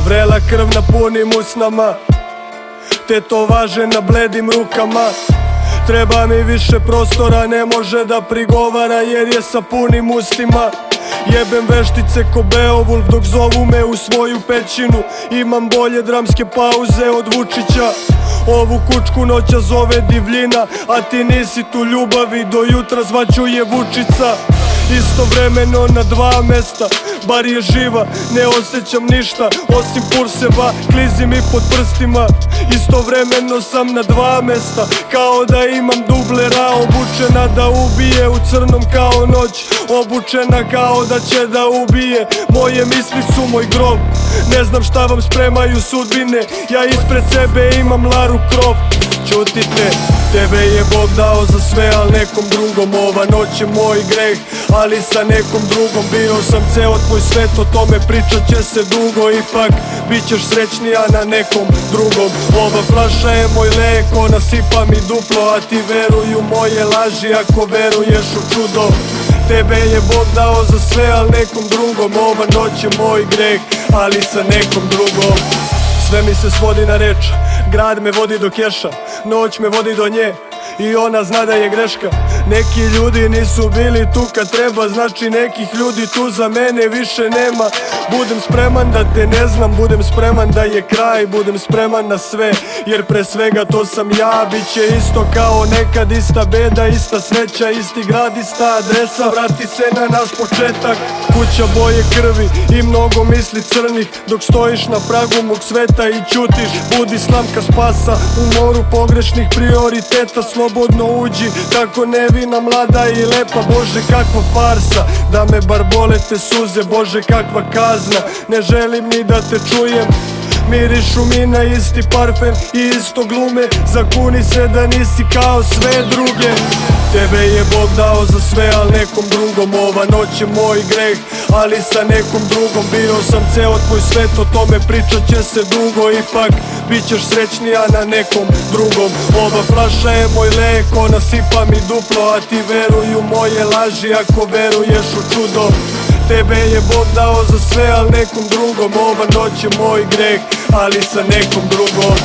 Vrela krv na punim usnama, tetovaže na bledim rukama. Treba mi više prostora, ne može da prigovara jer je sa punim ustima. Jebem veštice ko Beowulf dok zovu me u svoju pećinu. Imam bolje dramske pauze od Vučića. Ovu kučku noća zove divljina, a ti nisi tu ljubavi, do jutra zvaću je Vučica. Istovremeno na dva mesta, bar je živa, ne osjećam ništa osim pulseva, klizi mi pod prstima. Istovremeno sam na dva mesta, kao da imam dublera. Obučena da ubije u crnom kao noć, obučena kao da će da ubije. Moje misli su moj grob, ne znam šta vam spremaju sudbine. Ja ispred sebe imam Laru Croft. Ćutite, tebe je Bog dao za sve, al nekom drugom. Ova noć je moj greh, ali sa nekom drugom. Bio sam ceo tvoj svet, o tome pričat će se dugo. Ipak, bit ćeš srećnija na nekom drugom. Ova flaša je moj lek, ona sipa mi duplo. A ti veruju moje laži ako veruješ u čudo. Tebe je Bog dao za sve, al nekom drugom. Ova noć je moj greh, ali sa nekom drugom. Sve mi se svodi na reč, grad me vodi do keša, noć me vodi do nje i ona zna da je greška. Neki ljudi nisu bili tu kad treba, znači nekih ljudi tu za mene više nema. Budem spreman da te ne znam, budem spreman da je kraj, budem spreman na sve, jer pre svega to sam ja. Biće isto kao nekad, ista beda, ista sreća, isti grad, ista adresa. Vrati se na naš početak, kuća boje krvi i mnogo misli crnih. Dok stojiš na pragu mog sveta i ćutiš, budi slamka spasa u moru pogrešnih prioriteta. Slobodno uđi, tako nevina, mlada i lepa. Bože kakva farsa, da me bar bole te suze. Bože kakva kazna, ne želim ni da te čujem. Mirišu mi na isti parfem i isto glume. Zakuni se da nisi kao sve druge. Tebe je Bog dao za sve, al nekom drugom. Ova noć je moj greh, ali sa nekom drugom. Bio sam ceo tvoj svet, o tome pričat će se dugo. Ipak, bit ćeš srećnija na nekom drugom. Ova flaša je moj lek, ona sipa mi duplo. A ti veruju moje laži ako veruješ u čudo. Tebe je Bog dao za sve, al nekom drugom. Ova noć je moj greh, ali sa nekom drugom.